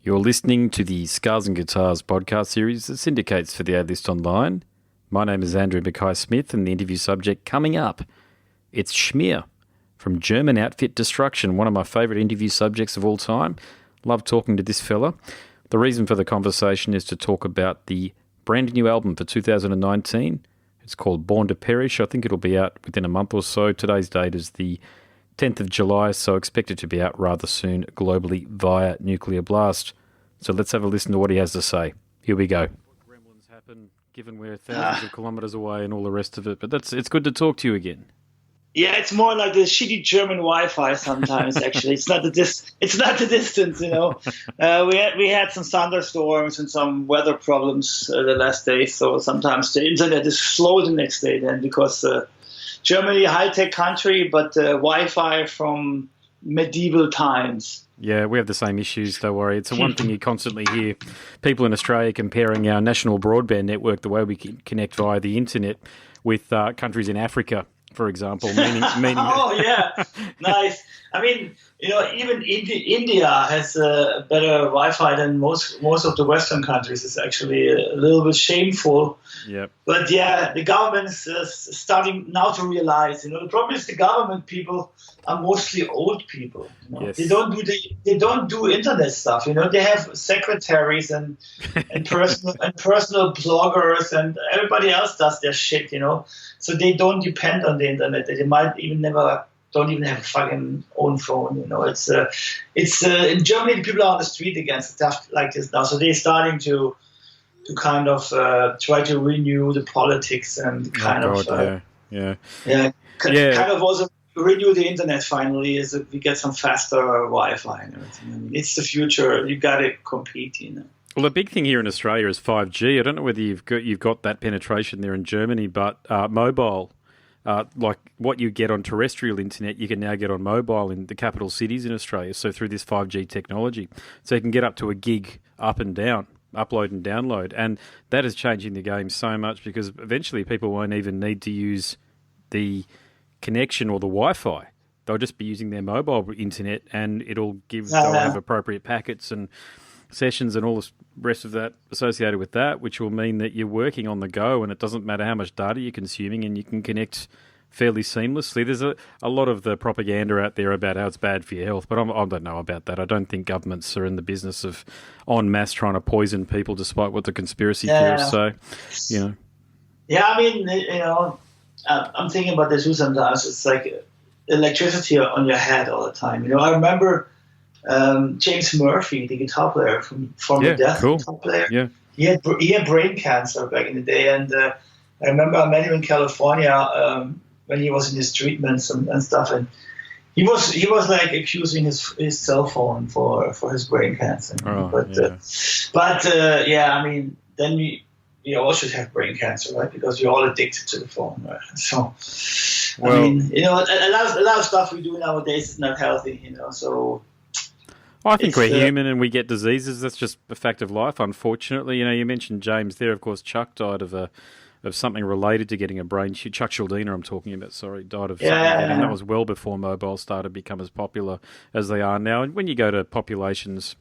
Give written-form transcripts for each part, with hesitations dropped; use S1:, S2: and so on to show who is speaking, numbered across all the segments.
S1: You're listening to the Scars and Guitars podcast series that syndicates for the A-List Online. My name is Andrew Mackay-Smith, and the interview subject coming up, it's Schmier from German outfit Destruction, one of my favourite interview subjects of all time. Love talking to this fella. The reason for the conversation is to talk about the brand new album for 2019. It's called Born to Perish. I think it'll be out within a month or so. Today's date is the 10th of July, so expected to be out rather soon globally via Nuclear Blast. So let's have a listen to what he has to say. Here we go. What gremlins happen, given we're thousands of kilometres away and all the rest of it, but it's good to talk to you again.
S2: Yeah, it's more like the shitty German Wi-Fi sometimes. Actually, it's not the distance. You know, we had some thunderstorms and some weather problems the last day, so sometimes the internet is slow the next day. Then because Germany, high-tech country, but Wi-Fi from medieval times.
S1: Yeah, we have the same issues, don't worry. It's the one thing you constantly hear people in Australia comparing our national broadband network, the way we can connect via the internet, with countries in Africa, for example. Meaning
S2: oh, yeah. Nice. I mean, you know, even India has better Wi-Fi than most of the Western countries. It's actually a little bit shameful.
S1: Yep.
S2: But yeah, the government's starting now to realize. You know, the problem is the government people are mostly old people. You know?
S1: Yes.
S2: They don't do internet stuff. You know, they have secretaries and personal bloggers, and everybody else does their shit. You know, so they don't depend on the internet. They might even don't even have a fucking own phone. You know, it's in Germany, the people are on the street against stuff like this now. So they're starting to kind of try to renew the politics and kind of also renew the internet finally, is that we get some faster Wi-Fi and everything. I mean, it's the future. You got to compete, you know.
S1: Well, the big thing here in Australia is 5G. I don't know whether you've got that penetration there in Germany, but mobile, like what you get on terrestrial internet, you can now get on mobile in the capital cities in Australia. So through this 5G technology, so you can get up to a gig up and down, upload and download, and that is changing the game so much because eventually people won't even need to use the connection or the Wi-Fi. They'll just be using their mobile internet, and they'll have appropriate packets and sessions and all the rest of that associated with that, which will mean that you're working on the go and it doesn't matter how much data you're consuming and you can connect fairly seamlessly. There's a lot of the propaganda out there about how it's bad for your health, but I don't know about that. I don't think governments are in the business of en masse trying to poison people despite what the conspiracy theorists say, you know. Yeah,
S2: I mean, you know, I'm thinking about this too sometimes. It's like electricity on your head all the time. You know, I remember James Murphy, the guitar player from the Death,
S1: cool.
S2: Guitar player.
S1: Yeah,
S2: he had brain cancer back in the day, and I remember I met him in California when he was in his treatments and stuff, and he was like accusing his cell phone for his brain cancer.
S1: Oh,
S2: but I mean, then we all should have brain cancer, right? Because we're all addicted to the phone, right? So, I mean, you know, a lot of stuff we do nowadays is not healthy, you know. So,
S1: I think we're human and we get diseases. That's just a fact of life, unfortunately. You know, you mentioned James there. Of course, Chuck died of something related to getting a brain. Chuck Schildina, I'm talking about. Sorry, died of something. And that was well before mobile started to become as popular as they are now. And when you go to populations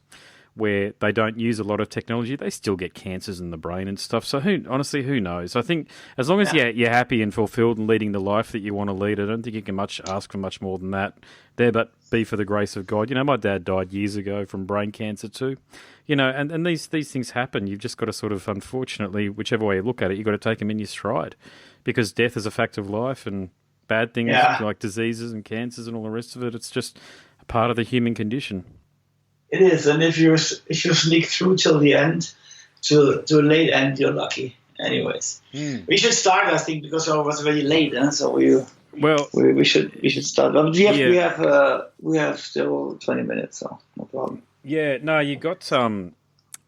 S1: where they don't use a lot of technology, they still get cancers in the brain and stuff. So honestly, who knows? I think as long as you're happy and fulfilled and leading the life that you want to lead, I don't think you can ask for much more than that. But be for the grace of God. You know, my dad died years ago from brain cancer too. You know, and these things happen. You've just got to sort of, unfortunately, whichever way you look at it, you've got to take them in your stride, because death is a fact of life, and bad things like diseases and cancers and all the rest of it, it's just a part of the human condition.
S2: It is, and if you sneak through till the end, to a late end, you're lucky. Anyways, we should start, I think, because it was very late, so we should start. But we have still 20 minutes, so no problem.
S1: Yeah, no, you got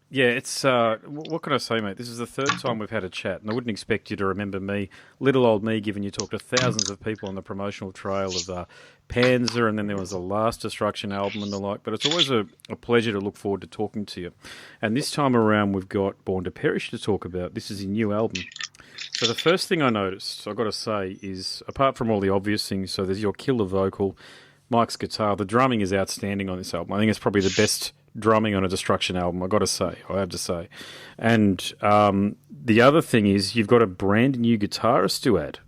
S1: it's what can I say, mate? This is the third time we've had a chat, and I wouldn't expect you to remember me, little old me, given you talked to thousands of people on the promotional trail of Panzer, and then there was the Last Destruction album and the like. But it's always a pleasure to look forward to talking to you. And this time around, we've got Born to Perish to talk about. This is your new album. So the first thing I noticed, I've got to say, is apart from all the obvious things, so there's your killer vocal, Mike's guitar. The drumming is outstanding on this album. I think it's probably the best drumming on a Destruction album, I have to say. And the other thing is you've got a brand new guitarist to add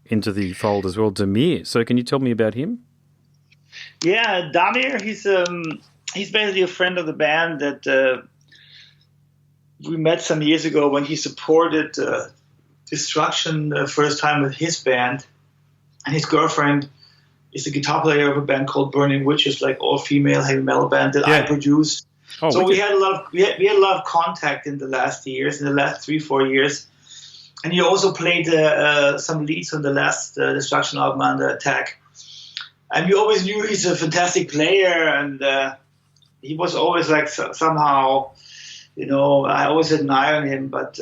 S1: into the fold as well, Schmier. So can you tell me about him?
S2: Yeah, Damir, he's basically a friend of the band that we met some years ago when he supported Destruction the first time with his band. And his girlfriend is the guitar player of a band called Burning Witches, like all-female heavy metal band that I produced.
S1: Oh,
S2: so we had a lot of contact in the last years, in the last 3-4 years. And he also played some leads on the last Destruction album, Under Attack. And we always knew he's a fantastic player, and he was always like somehow, I always had an eye on him, but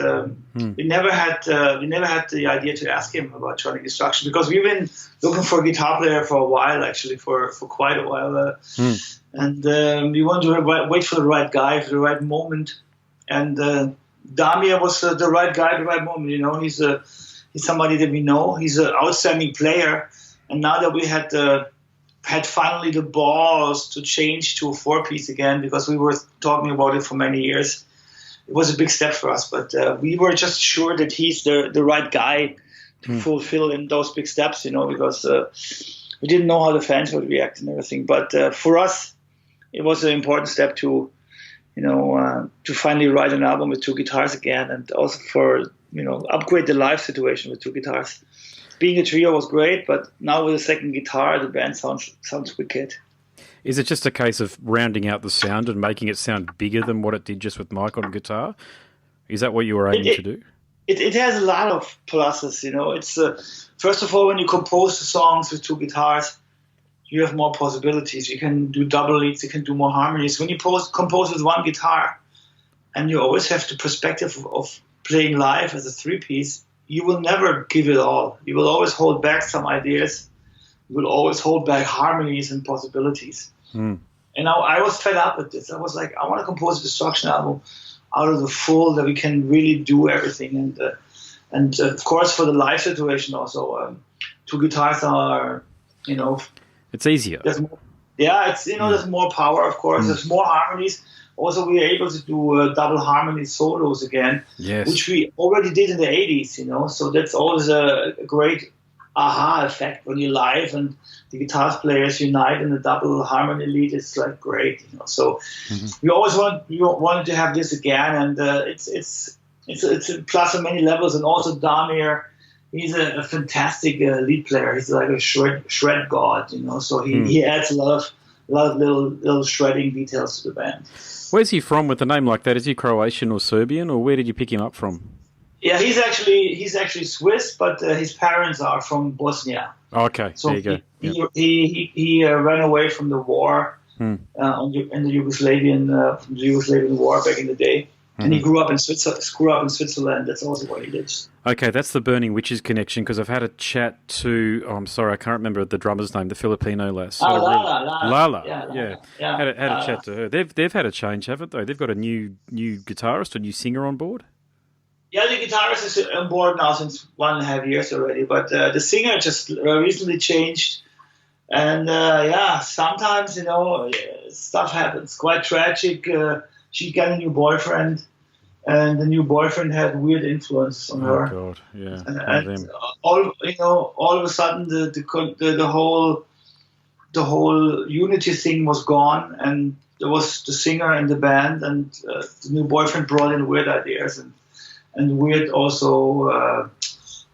S2: we never had the idea to ask him about joining Destruction, because we've been looking for a guitar player for a while, actually, for quite a while, and we wanted to wait for the right guy, for the right moment, and Damir was the right guy at the right moment. He's somebody that we know. He's an outstanding player, and now that we had finally the balls to change to a 4-piece again, because we were talking about it for many years, it was a big step for us. But we were just sure that he's the right guy to fulfill in those big steps, because we didn't know how the fans would react and everything. But for us, it was an important step to finally write an album with 2 guitars again, and also for upgrade the live situation with 2 guitars. Being a trio was great, but now with a second guitar, the band sounds wicked.
S1: Is it just a case of rounding out the sound and making it sound bigger than what it did just with Mike on guitar? Is that what you were aiming to do?
S2: It has a lot of pluses. It's first of all, when you compose the songs with 2 guitars, you have more possibilities. You can do double leads, you can do more harmonies. When you compose with 1 guitar, and you always have the perspective of playing live as a 3-piece, you will never give it all. You will always hold back some ideas. You will always hold back harmonies and possibilities. And I was fed up with this. I was like, I want to compose a Destruction album out of the full, that we can really do everything. And of course, for the live situation also, 2 guitars are,
S1: it's easier.
S2: There's more power, of course. There's more harmonies. Also, we were able to do double harmony solos again, which we already did in the 80s, so that's always a great aha effect when you're live and the guitar players unite in a double harmony lead. It's like great, So we always wanted to have this again, and it's a plus on many levels. And also Damir, he's a fantastic lead player. He's like a shred god, So he adds a lot of little shredding details to the band.
S1: Where's he from with a name like that? Is he Croatian or Serbian, or where did you pick him up from?
S2: Yeah, he's actually Swiss, but his parents are from Bosnia.
S1: Okay, so there you
S2: go. He ran away from the war in the Yugoslavian war back in the day, and he grew up in Switzerland. That's also where he lives.
S1: Okay, that's the Burning Witches connection, because I've had a chat to, I'm sorry, I can't remember the drummer's name, the Filipino lass. Lala. Yeah. Had a chat to her. They've had a change, haven't they? They've got a new guitarist, a new singer on board.
S2: Yeah, the guitarist is on board now since 1.5 years already, but the singer just recently changed. And sometimes, stuff happens. Quite tragic. She got a new boyfriend, and the new boyfriend had weird influence on her.
S1: Oh God, yeah.
S2: And all of a sudden, the whole unity thing was gone, and there was the singer in the band, and the new boyfriend brought in weird ideas and weird also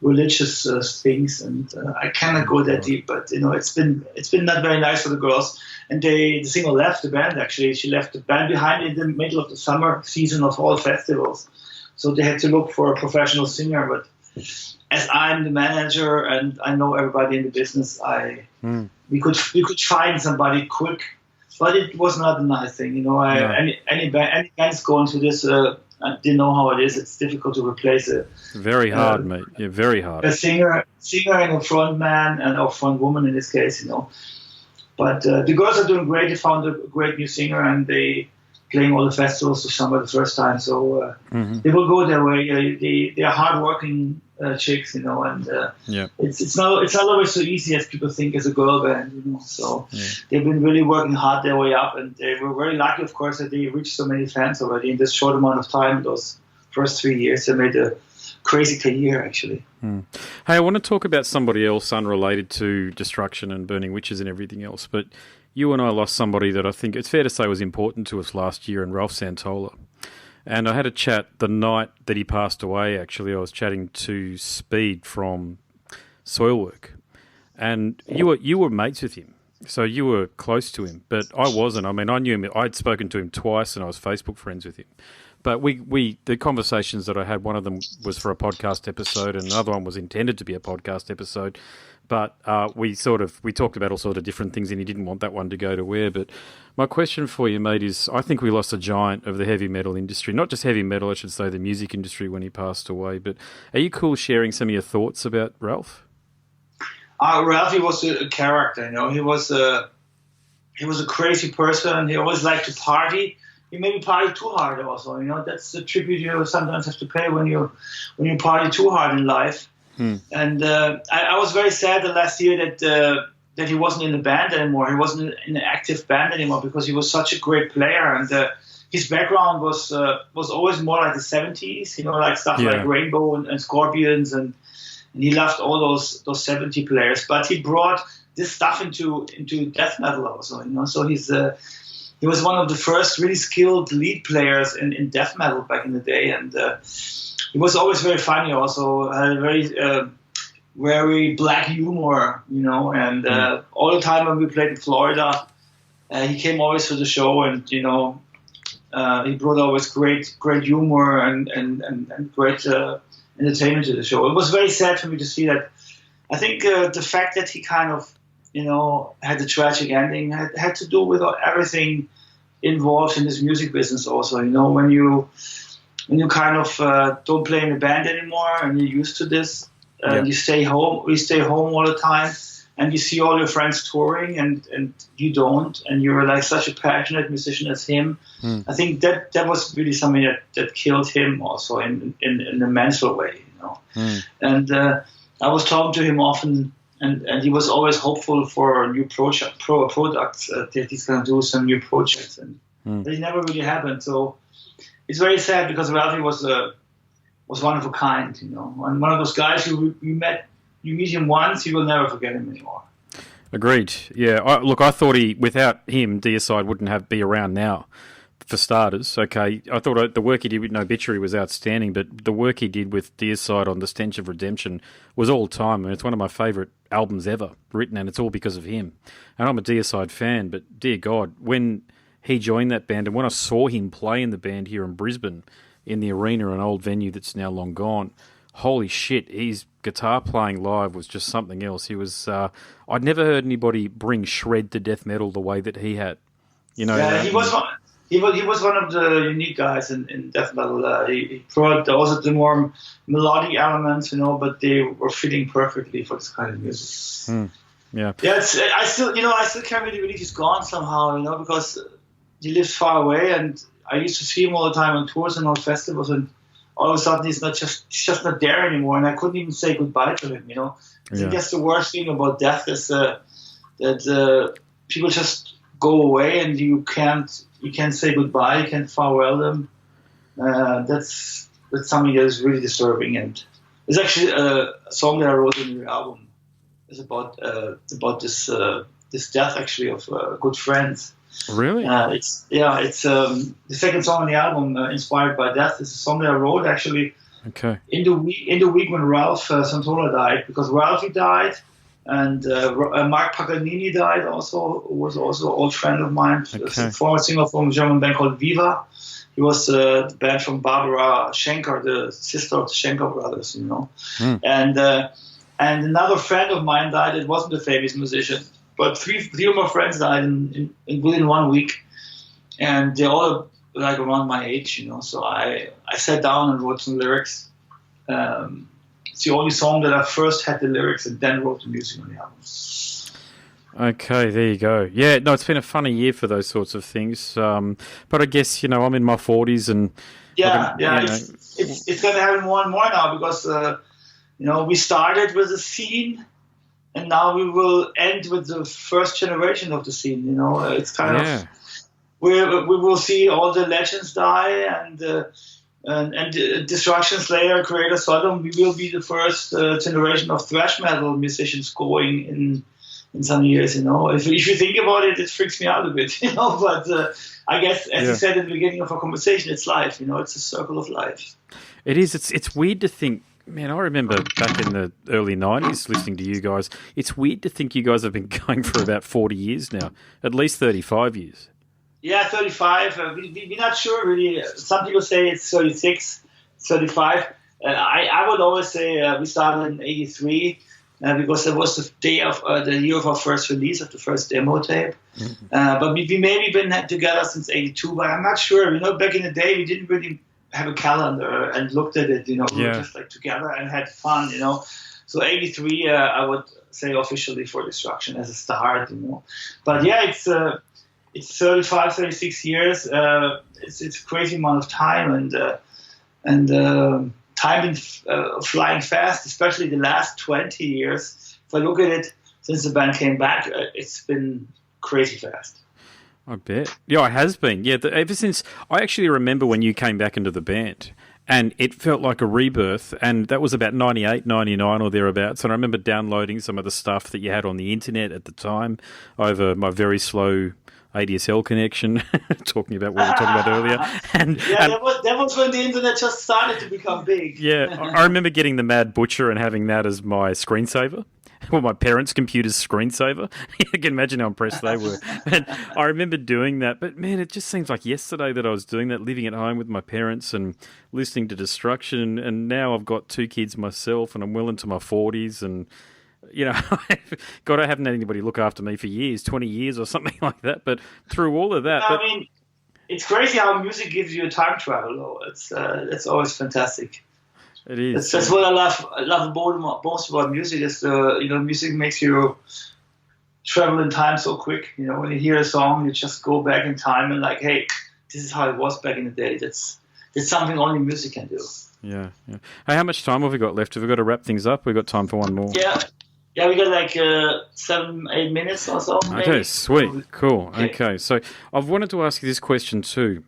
S2: religious things, and I cannot go that deep, but it's been not very nice for the girls. And the singer left the band. Actually, she left the band behind in the middle of the summer season of all festivals, so they had to look for a professional singer. But as I'm the manager and I know everybody in the business, we could find somebody quick, but it was not a nice thing. Any bands going through this. They know how it is. It's difficult to replace it.
S1: Very hard, mate. Yeah, very hard.
S2: A singer and a frontman, and or front woman in this case, But the girls are doing great. They found a great new singer, and they playing all the festivals this summer the first time. So they will go their way. They are hardworking chicks, you know, and
S1: Yeah.
S2: it's not always so easy as people think as a girl band, you know. So they've been really working hard their way up, and they were very lucky, of course, that they reached so many fans already in this short amount of time. Those first 3 years, they made a crazy career, actually.
S1: Hey, I want to talk about somebody else unrelated to Destruction and Burning Witches and everything else, but you and I lost somebody that I think it's fair to say was important to us last year, in Ralph Santolla. And I had a chat the night that he passed away, actually. I was chatting to Speed from Soilwork. And you were mates with him, so you were close to him. But I wasn't. I mean, I knew him. I'd spoken to him twice, and I was Facebook friends with him. But the conversations that I had, one of them was for a podcast episode, and another one was intended to be a podcast episode. But we talked about all sort of different things, and he didn't want that one to go to air. But my question for you, mate, is I think we lost a giant of the heavy metal industry. Not just heavy metal, I should say, the music industry when he passed away. But are you cool sharing some of your thoughts about Ralph?
S2: Ralphie was a character, you know. He was a crazy person. He always liked to party. He maybe party too hard also, you know. That's the tribute you sometimes have to pay when you party too hard in life. And I was very sad the last year that he wasn't in the band anymore. He wasn't in an active band anymore because he was such a great player, and his background was always more like the 70s, you know, like stuff like Rainbow and Scorpions, and he loved all those 70 players. But he brought this stuff into death metal also, you know. So he was one of the first really skilled lead players in death metal back in the day, and he was always very funny. Also had a very black humor, you know. And all the time when we played in Florida, he came always to the show, and you know, he brought always great humor and great entertainment to the show. It was very sad for me to see that. I think the fact that he kind of, you know, had the tragic ending had to do with everything involved in this music business also. You know, when you kind of don't play in a band anymore and you're used to this, you stay home. We stay home all the time, and you see all your friends touring, and you don't, and you're like such a passionate musician as him. I think that was really something that killed him also in a mental way, you know. And I was talking to him often, and he was always hopeful for new products that he's going to do some new projects, and it never really happened. So it's very sad because Ralphie was one of a kind, you know, and one of those guys you meet him once, you will never forget him anymore.
S1: Agreed. Yeah. I thought without him, Deicide wouldn't be around now. For starters, okay, I thought the work he did with No Obituary was outstanding, but the work he did with Deicide on The Stench of Redemption was all time, and it's one of my favourite albums ever written, and it's all because of him. And I'm a Deicide fan, but dear God, when he joined that band, and when I saw him play in the band here in Brisbane, in the Arena, an old venue that's now long gone, holy shit, his guitar playing live was just something else. He was, I'd never heard anybody bring shred to death metal the way that he had. You know,
S2: yeah, he was one of the unique guys in death metal. He brought also the more melodic elements, you know, but they were fitting perfectly for this kind of music.
S1: Yeah.
S2: Yeah. I still can't really believe he's gone somehow, you know, because he lives far away, and I used to see him all the time on tours and on festivals, and all of a sudden he's just not there anymore, and I couldn't even say goodbye to him, you know. I think that's the worst thing about death is that people just go away, and you can't say goodbye, you can't farewell them. That's something that is really disturbing, and it's actually a song that I wrote in the album. It's about this death actually of a good friend.
S1: Really?
S2: It's the second song on the album, inspired by death. It's a song that I wrote actually.
S1: Okay.
S2: In the week when Ralph Santolla died, because Ralphie died. And Mark Paganini died also, who was also an old friend of mine, a former singer from a German band called Viva. He was the band from Barbara Schenker, the sister of the Schenker brothers, you know. And another friend of mine died. It wasn't a famous musician, but three of my friends died within 1 week, and they're all like around my age, you know. So I sat down and wrote some lyrics. It's the only song that I first had the lyrics and then wrote the music on the album.
S1: Okay, there you go. Yeah, no, it's been a funny year for those sorts of things. But I guess, you know, I'm in my 40s and...
S2: It's going to happen more and more now because, we started with a scene, and now we will end with the first generation of the scene. It's kind of we will see all the legends die, and Destruction Slayer, Creator Sodom. We will be the first generation of thrash metal musicians going in some years. If you think about it, it freaks me out a bit. But I guess, as you said at the beginning of our conversation, it's life. It's a circle of life.
S1: It is. It's weird to think. Man, I remember back in the early 90s listening to you guys. It's weird to think you guys have been going for about 40 years now, at least 35 years.
S2: Yeah, 35. We're not sure, really. Some people say it's 36, 35. I would always say we started in 83 because that was the day of the year of our first release of the first demo tape. Mm-hmm. But we maybe been together since 82, but I'm not sure. Back in the day, we didn't really have a calendar and looked at it. We were just like together and had fun. So 83, I would say officially for Destruction as a start. But yeah, it's 35, 36 years. It's a crazy amount of time, and time is flying fast, especially the last 20 years. If I look at it since the band came back, it's been crazy fast.
S1: I bet. Yeah, it has been. Yeah, ever since I actually remember when you came back into the band, and it felt like a rebirth, and that was about 98, 99 or thereabouts. And I remember downloading some of the stuff that you had on the internet at the time over my very slow ADSL connection, talking about what we were talking about earlier.
S2: That was when the internet just started to become big.
S1: Yeah, I remember getting the Mad Butcher and having that as my screensaver. Well, my parents' computer's screensaver. You can imagine how impressed they were. And I remember doing that. But, man, it just seems like yesterday that I was doing that, living at home with my parents and listening to Destruction. And now I've got 2 kids myself and I'm well into my 40s. And, God, I haven't had anybody look after me for years, 20 years or something like that. But through all of that...
S2: I mean, it's crazy how music gives you a time travel, though. It's always fantastic.
S1: It is.
S2: That's what I love most about music is music makes you travel in time so quick. When you hear a song, you just go back in time and like, hey, this is how it was back in the day. That's something only music can do.
S1: Yeah. Hey, how much time have we got left? Have we got to wrap things up? We've got time for one more.
S2: Yeah, we got like 7-8 minutes or so.
S1: Okay, maybe. Sweet, cool. Okay, so I've wanted to ask you this question too.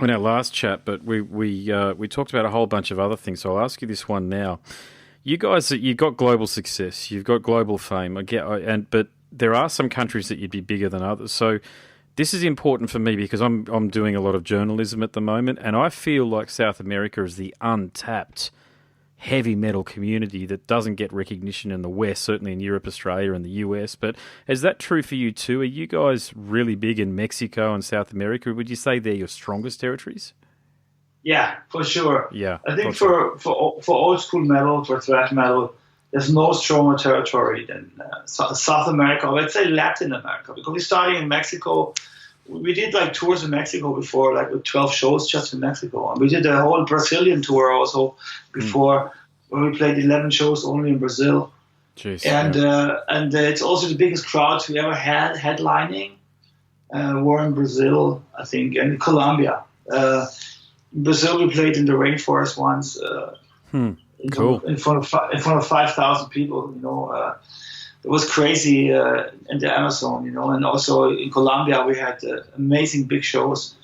S1: In our last chat, but we talked about a whole bunch of other things. So I'll ask you this one now. You guys, you've got global success, you've got global fame. But there are some countries that you'd be bigger than others. So this is important for me because I'm doing a lot of journalism at the moment, and I feel like South America is the untapped heavy metal community that doesn't get recognition in the West, certainly in Europe, Australia, and the US. But is that true for you too? Are you guys really big in Mexico and South America? Would you say they're your strongest territories?
S2: Yeah, for sure.
S1: Yeah,
S2: I think for old school metal, for thrash metal, there's no stronger territory than South America, or let's say Latin America, because we're starting in Mexico. We did like tours in Mexico before, like with 12 shows just in Mexico. And we did a whole Brazilian tour also before, where we played 11 shows only in Brazil.
S1: Jeez,
S2: and it's also the biggest crowds we ever had headlining. Were in Brazil, I think, and Colombia. In Brazil, we played in the rainforest once.
S1: Cool.
S2: In front of 5,000 people. It was crazy in the Amazon, and also in Colombia we had amazing big shows,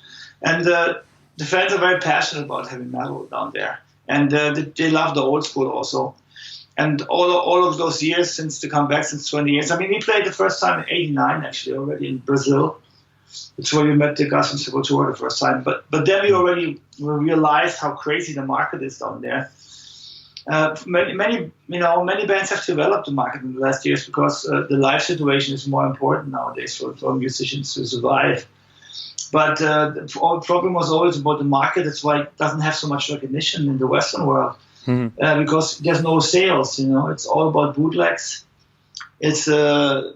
S2: and the fans are very passionate about heavy metal down there, and they love the old school also, and all of those years since the comeback, since 20 years. I mean, we played the first time in '89 actually already in Brazil. It's where we met the guys from Sepultura the first time, but then we realized how crazy the market is down there. Many bands have developed the market in the last years because the live situation is more important nowadays for musicians to survive. But the problem was always about the market. That's why it doesn't have so much recognition in the Western world because there's no sales. It's all about bootlegs. It's people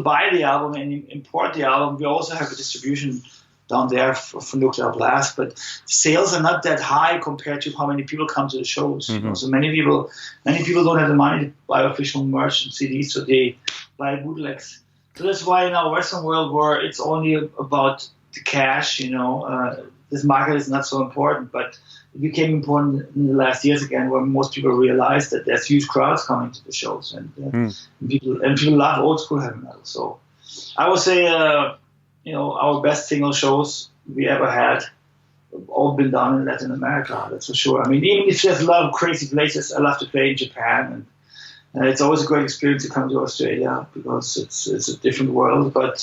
S2: buy the album and import the album. We also have a distribution down there for Nuclear Blast, but sales are not that high compared to how many people come to the shows. So many people don't have the money to buy official merch and CDs, so they buy bootlegs. So that's why in our Western world, where it's only about the cash, this market is not so important, but it became important in the last years again, where most people realized that there's huge crowds coming to the shows, and people love old school heavy metal. So I would say, our best single shows we ever had have all been done in Latin America. That's for sure. I mean, even if there's a lot of crazy places, I love to play in Japan, and it's always a great experience to come to Australia because it's a different world. But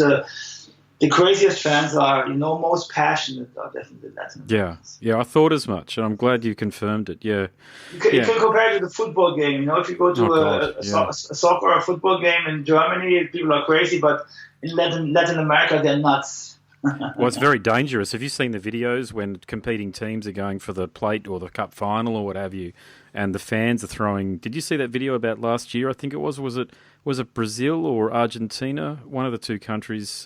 S2: the craziest fans are, most passionate are definitely Latin Americans.
S1: Yeah, I thought as much, and I'm glad you confirmed it. Yeah.
S2: You can compare it to the football game. If you go to a soccer or a football game in Germany, people are crazy, but in Latin America, they're nuts.
S1: Well, it's very dangerous. Have you seen the videos when competing teams are going for the plate or the cup final or what have you, and the fans are throwing? Did you see that video about last year? I think it was. Was it Brazil or Argentina? One of the two countries.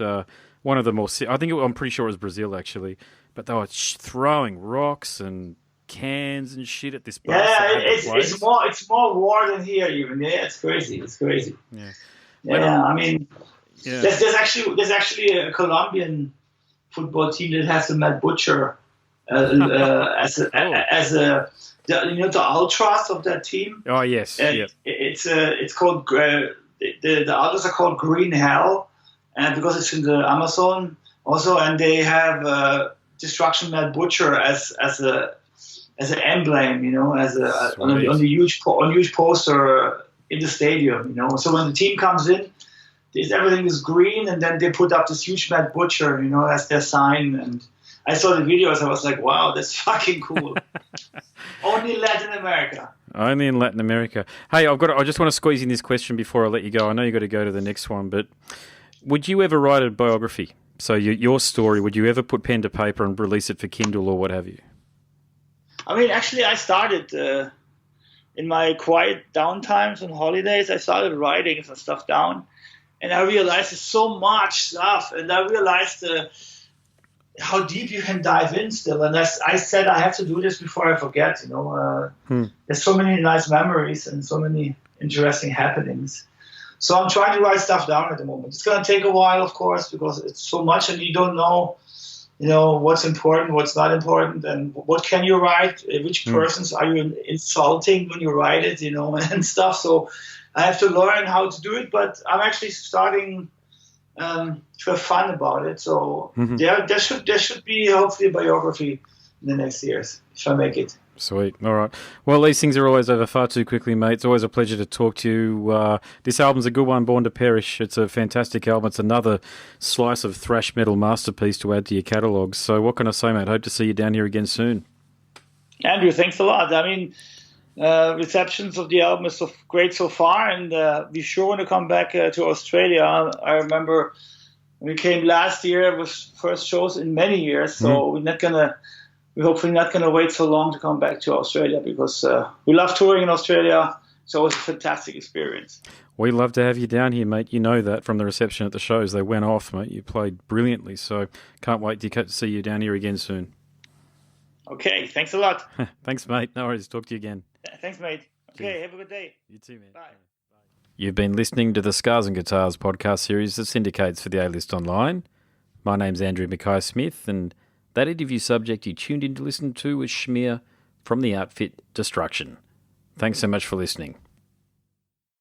S1: One of the more. I'm pretty sure it was Brazil actually, but they were throwing rocks and cans and shit at this bus.
S2: Yeah, it's more war than here even. Yeah, it's crazy. Yeah. I mean, there's actually a Colombian football team that has the Mad Butcher as the ultras of that team.
S1: Oh yes,
S2: it's called the others are called Green Hell, and because it's in the Amazon also, and they have Destruction Mad Butcher as an emblem, on the huge poster in the stadium, So when the team comes in, everything is green, and then they put up this huge Mad Butcher, as their sign. And I saw the videos, I was like, wow, that's fucking cool. Only Latin America.
S1: Only in Latin America. Hey, I just want to squeeze in this question before I let you go. I know you've got to go to the next one, but would you ever write a biography? So your story, would you ever put pen to paper and release it for Kindle or what have you?
S2: I mean, actually, I started in my quiet downtimes and holidays. I started writing some stuff down, and I realized there's so much stuff, and I realized how deep you can dive in still. And I said I have to do this before I forget. There's so many nice memories and so many interesting happenings. So I'm trying to write stuff down at the moment. It's going to take a while, of course, because it's so much, and you don't know, what's important, what's not important, and what can you write, which persons are you insulting when you write it, and stuff. So I have to learn how to do it, but I'm actually starting to have fun about it. So there should be hopefully a biography in the next years if I make it.
S1: Sweet. All right. Well, these things are always over far too quickly, mate. It's always a pleasure to talk to you. This album's a good one, Born to Perish. It's a fantastic album. It's another slice of thrash metal masterpiece to add to your catalogue. So what can I say, mate? Hope to see you down here again soon.
S2: Andrew, thanks a lot. I mean, receptions of the album is so great so far, and we sure want to come back to Australia. I remember when we came last year, it was first shows in many years, so we're hopefully not gonna wait so long to come back to Australia, because we love touring in Australia. It's always a fantastic experience.
S1: We love to have you down here, mate. You know that from the reception at the shows. They went off, mate. You played brilliantly, so can't wait to see you down here again soon.
S2: Okay, thanks a lot.
S1: Thanks, mate. No worries. Talk to you again.
S2: Thanks, mate. Okay, cheers. Have a good day.
S1: You too, man.
S2: Bye.
S1: You've been listening to the Scars and Guitars podcast series that syndicates for the A-List Online. My name's Andrew Mackay-Smith, and that interview subject you tuned in to listen to was Schmier from the outfit Destruction. Thanks so much for listening.